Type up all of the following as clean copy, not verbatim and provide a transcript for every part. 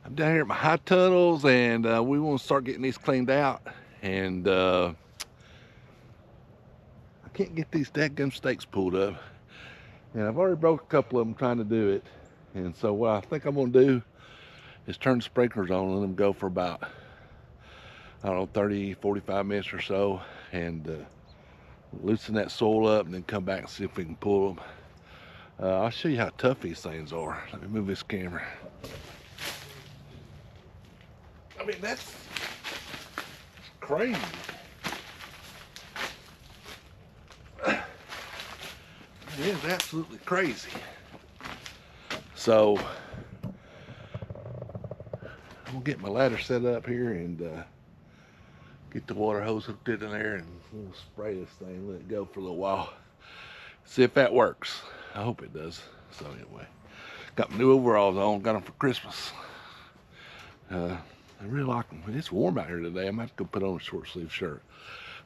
I'm down here at my high tunnels, and we want to start getting these cleaned out. And I can't get these dadgum stakes pulled up. And I've already broke a couple of them trying to do it. And so what I think I'm going to do is turn the sprinklers on and let them go for about, I don't know, 30, 45 minutes or so. And loosen that soil up and then come back and see if we can pull them. I'll show you how tough these things are. Let me move this camera. I mean, that's crazy. It is absolutely crazy. So I'm gonna get my ladder set up here and get the water hose hooked in there, and we'll spray this thing, let it go for a little while. See if that works. I hope it does. So anyway, got my new overalls on. Got them for Christmas. I really like them. It's warm out here today. I might have to go put on a short sleeve shirt.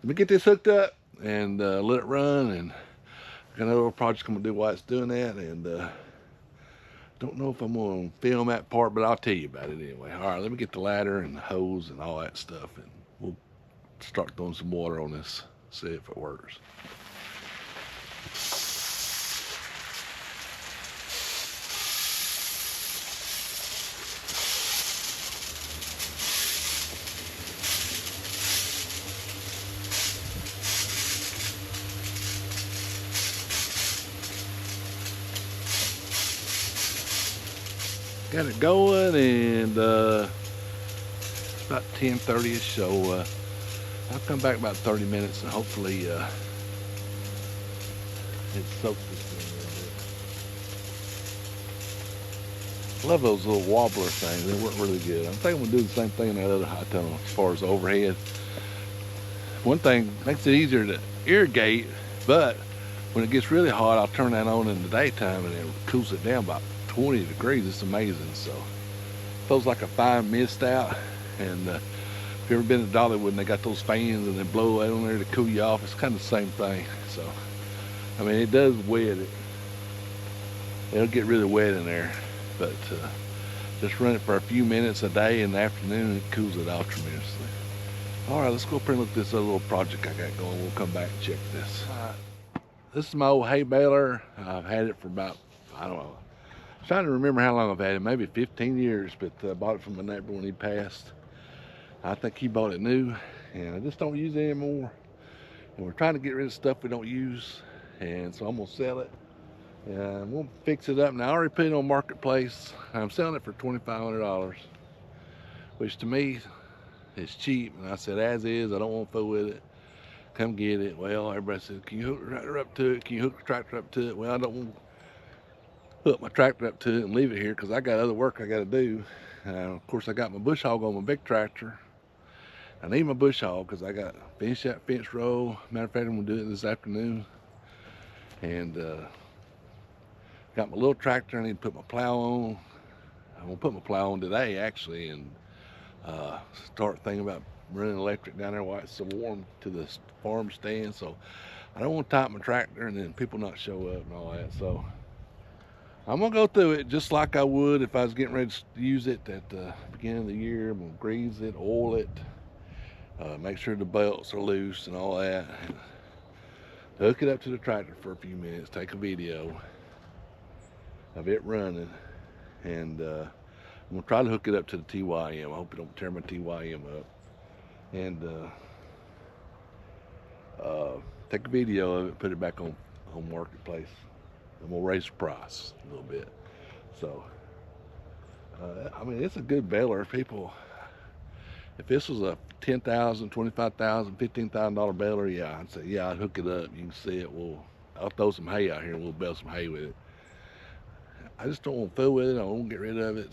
Let me get this hooked up and let it run. And I got another little project I'm gonna do while it's doing that. And don't know if I'm gonna film that part, but I'll tell you about it anyway. All right, let me get the ladder and the hose and all that stuff, and we'll start throwing some water on this. See if it works. Got it going, and it's about 10:30ish, so I'll come back about 30 minutes and hopefully it soaks this thing a little bit. I love those little wobbler things. They work really good. I'm thinking we'll do the same thing in that other high tunnel as far as overhead. One thing makes it easier to irrigate, but when it gets really hot, I'll turn that on in the daytime and it cools it down about 20 degrees. It's amazing. So feels like a fine mist out. And if you've ever been to Dollywood and they got those fans and they blow out on there to cool you off, it's kind of the same thing. So I mean, it does wet it. It'll get really wet in there, but just run it for a few minutes a day in the afternoon and it cools it off tremendously. All right, let's go up here and look at this other little project I got going. We'll come back and check this. This is my old hay baler. I've had it for about, I don't know, I'm trying to remember how long I've had it, maybe 15 years, but I bought it from my neighbor when he passed. I think he bought it new, and I just don't use it anymore. And we're trying to get rid of stuff we don't use, and so I'm gonna sell it. And we'll fix it up. Now, I already put it on Marketplace. I'm selling it for $2,500, which to me is cheap. And I said, as is, I don't want to fool with it. Come get it. Well, everybody said, can you hook the tractor up to it? Can you hook the tractor up to it? Well, I don't want to hook my tractor up to it and leave it here because I got other work I got to do. Of course, I got my bush hog on my big tractor. I need my bush hog because I got to finish that fence row. Matter of fact, I'm going to do it this afternoon. And got my little tractor. I need to put my plow on. I'm going to put my plow on today, actually, and start thinking about running electric down there while it's so warm to the farm stand. So I don't want to top my tractor and then people not show up and all that. So I'm gonna go through it just like I would if I was getting ready to use it at the beginning of the year. I'm gonna grease it, oil it, make sure the belts are loose and all that. And hook it up to the tractor for a few minutes, take a video of it running, and I'm gonna try to hook it up to the TYM. I hope it don't tear my TYM up. And take a video of it, put it back on Marketplace. I'm gonna raise the price a little bit. So, I mean, it's a good baler. People, if this was a $10,000, $25,000, $15,000 baler, yeah, I'd say, yeah, I'd hook it up. You can see it. I'll throw some hay out here and we'll bale some hay with it. I just don't want to fool with it. I don't want to get rid of it.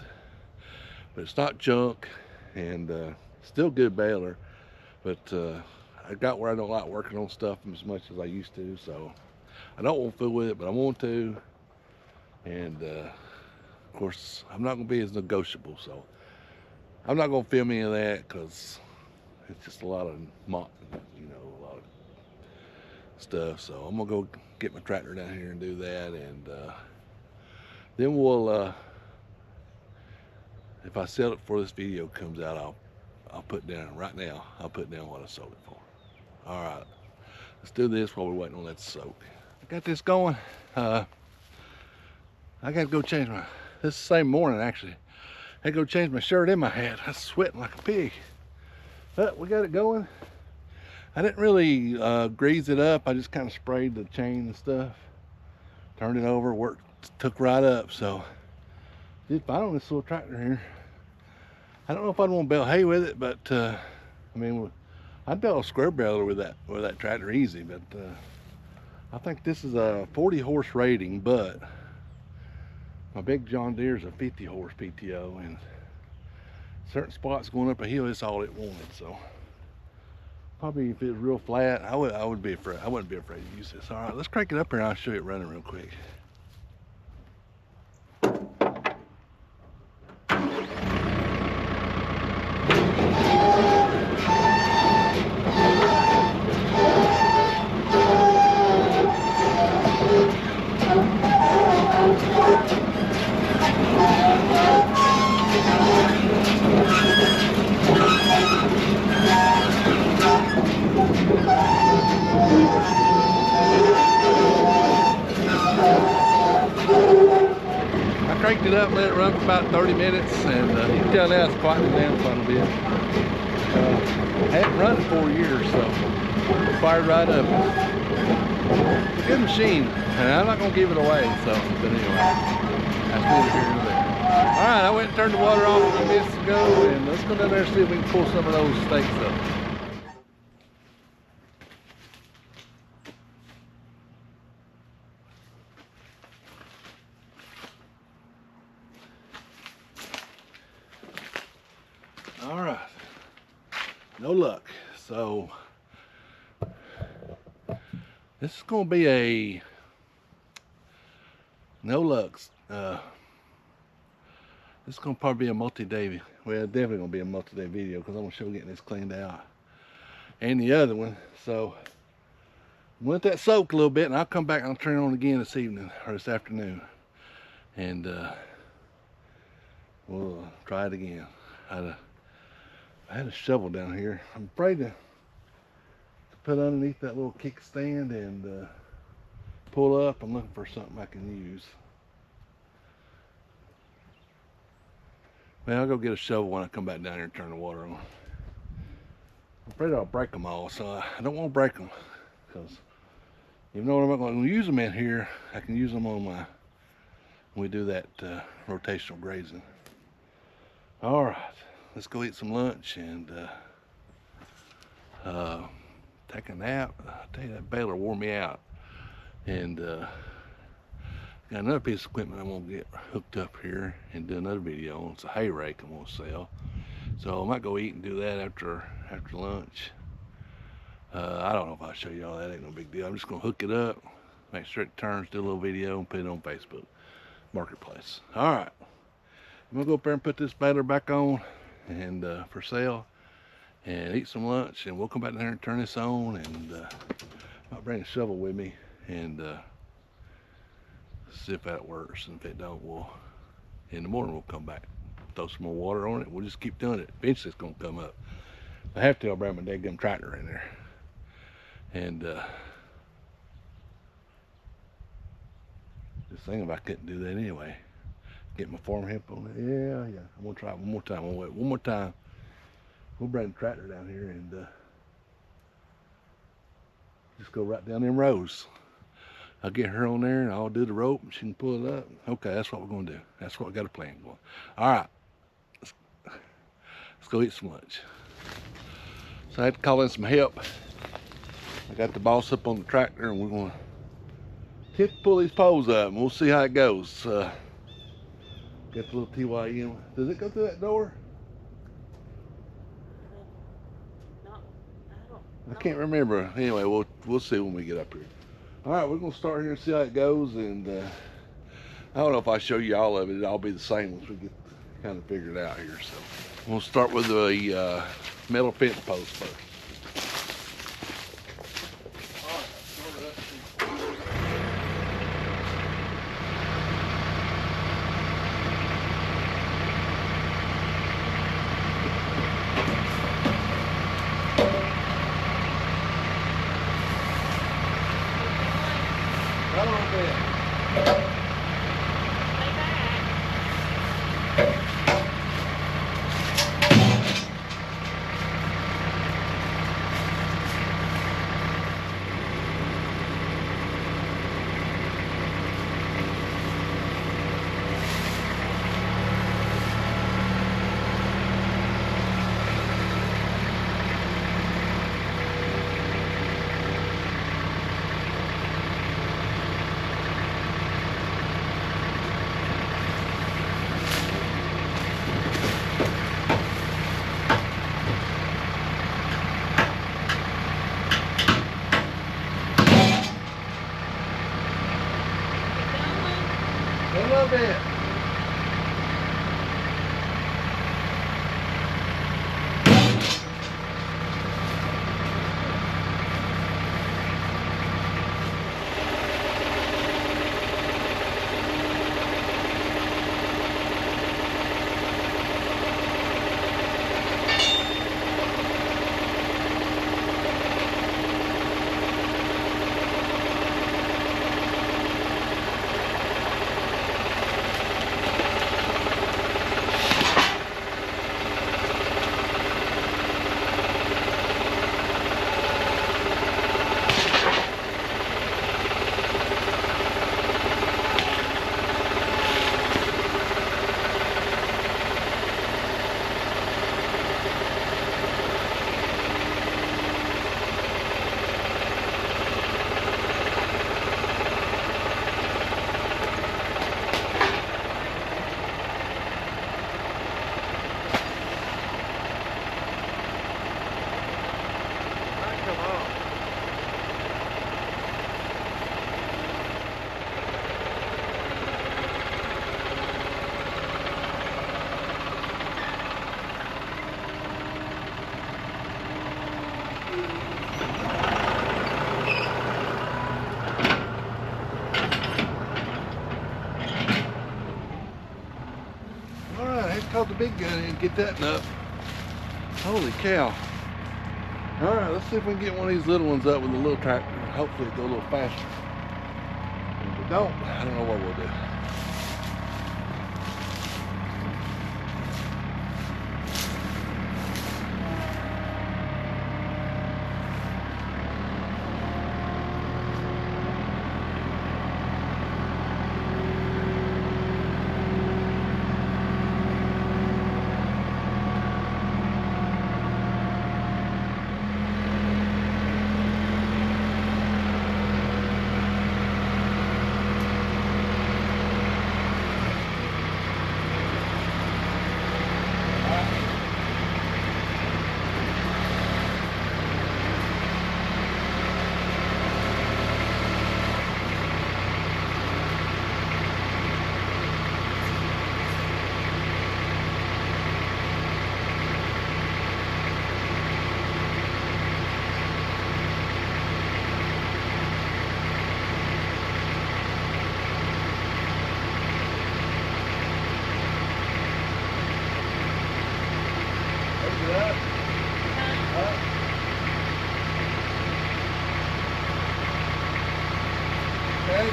But it's not junk, and still good baler. But I got where I don't like working on stuff as much as I used to, so I don't want to fool with it, but I want to. And of course, I'm not going to be as negotiable, so I'm not going to film any of that because it's just a lot of a lot of stuff. So I'm going to go get my tractor down here and do that, and then we'll if I sell it before this video comes out, I'll put down right now. I'll put down what I sold it for. All right, let's do this while we're waiting on that to soak. I got this going. I got to go change my. This is the same morning actually. I had to go change my shirt and my hat. I was sweating like a pig. But we got it going. I didn't really grease it up. I just kind of sprayed the chain and stuff. Turned it over, worked, took right up. So did fine on this little tractor here. I don't know if I'd want to bale hay with it, but I mean, I'd bale a square baler with that tractor easy. But I think this is a 40 horse rating, but my big John Deere is a 50 horse PTO, and certain spots going up a hill, it's all it wanted. So probably if it was real flat, I wouldn't be afraid to use this. All right, let's crank it up here and I'll show you it running real quick. Cranked it up, let it run for about 30 minutes, and you can tell now it's quieting down quite a bit. I haven't run it 4 years, so it fired right up. It's a good machine, and I'm not going to give it away, so, but anyway, that's neither here nor there. Alright, I went and turned the water off a few minutes ago, and let's go down there and see if we can pull some of those steaks up. All right, no luck. So this is going to be a no luck. This is going to probably be a multi-day. Well, definitely going to be a multi-day video because I'm going to show you getting this cleaned out and the other one. So let that soak a little bit, and I'll come back and I'll turn it on again this evening or this afternoon, and we'll try it again. I had a shovel down here. I'm afraid to put underneath that little kickstand and pull up. I'm looking for something I can use. Well, I'll go get a shovel when I come back down here and turn the water on. I'm afraid I'll break them all, so I don't want to break them, because even though I'm not going to use them in here, I can use them on my, when we do that rotational grazing. All right. Let's go eat some lunch and take a nap. I tell you, that baler wore me out. And got another piece of equipment I'm gonna get hooked up here and do another video on. It's a hay rake I'm gonna sell. So I might go eat and do that after lunch. I don't know if I'll show you all that. Ain't no big deal. I'm just gonna hook it up, make sure it turns, do a little video, and put it on Facebook Marketplace. All right, I'm gonna go up there and put this baler back on and for sale, and eat some lunch, and we'll come back there and turn this on, and I'll bring a shovel with me and see if that works, and if it don't, we'll in the morning we'll come back, throw some more water on it. We'll just keep doing it. Eventually it's gonna come up. If I have to, I'll bring my daggum tractor in there, and just thinking if I couldn't do that anyway. Get my farm hemp on it. Yeah. I'm gonna try it one more time. I'm gonna wait one more time. We'll bring the tractor down here and just go right down them rows. I'll get her on there and I'll do the rope and she can pull it up. Okay, that's what we're gonna do. That's what we got a plan going. All right, let's go eat some lunch. So I had to call in some help. I got the boss up on the tractor, and we're gonna pull these poles up, and we'll see how it goes. Got the little TYM. Does it go through that door? No, I can't remember. Anyway, we'll see when we get up here. All right, we're gonna start here and see how it goes, and I don't know if I show you all of it. It'll all be the same once we get kind of figured out here. So we'll start with the metal fence post first. big gun and get that up. Holy cow. All right, let's see if we can get one of these little ones up with a little tractor. Hopefully it'll go a little faster. If we don't, I don't know what we'll do. Okay.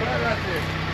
Right there.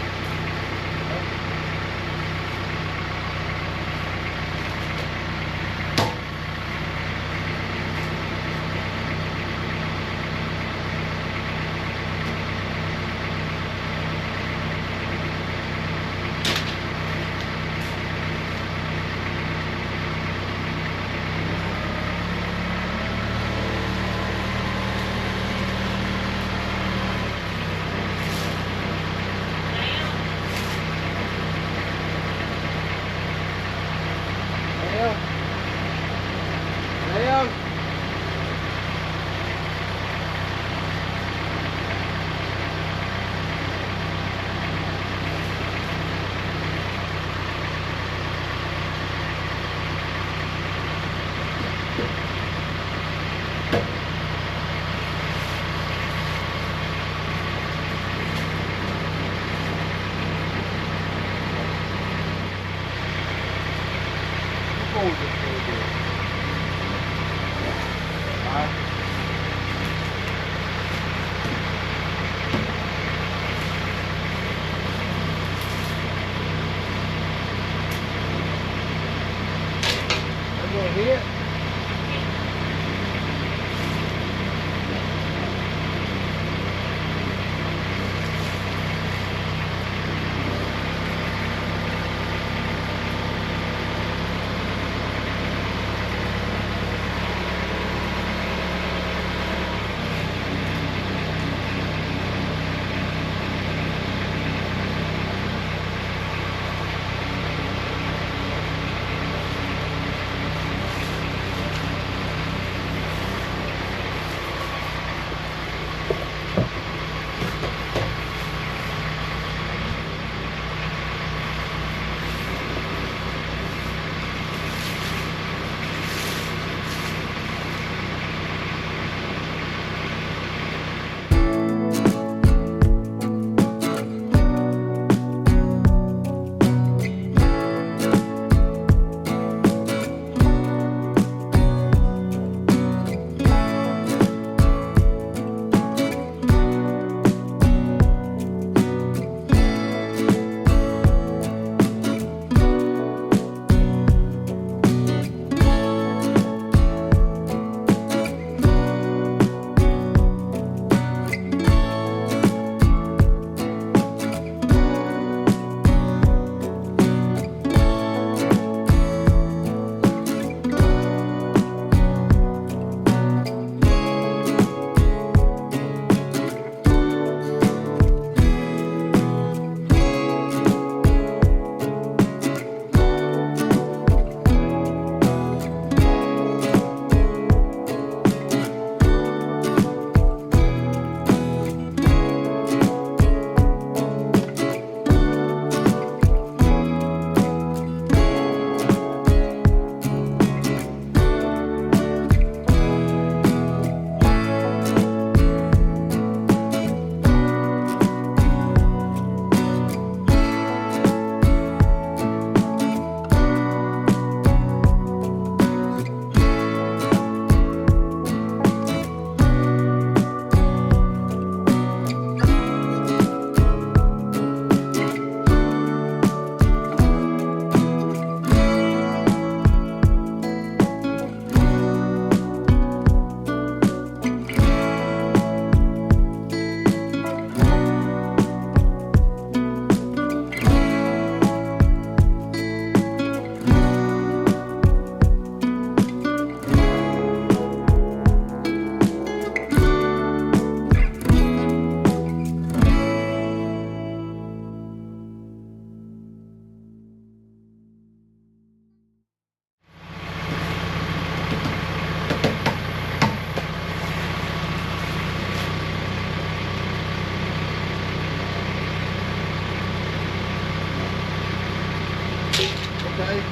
Okay.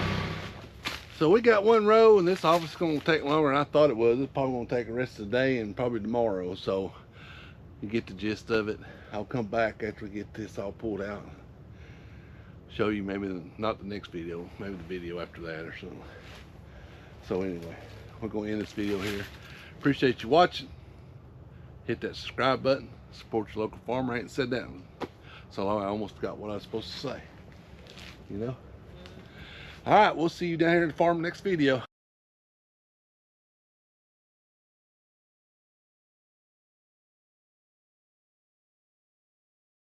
So we got one row, and this office is going to take longer than I thought it was. It's probably going to take the rest of the day and probably tomorrow. So you get the gist of it. I'll come back after we get this all pulled out. Show you maybe not the next video, maybe the video after that or something. So anyway, we're going to end this video here. Appreciate you watching. Hit that subscribe button. Support your local farmer. I ain't said that. So I almost forgot what I was supposed to say. You know? All right, we'll see you down here at the farm next video.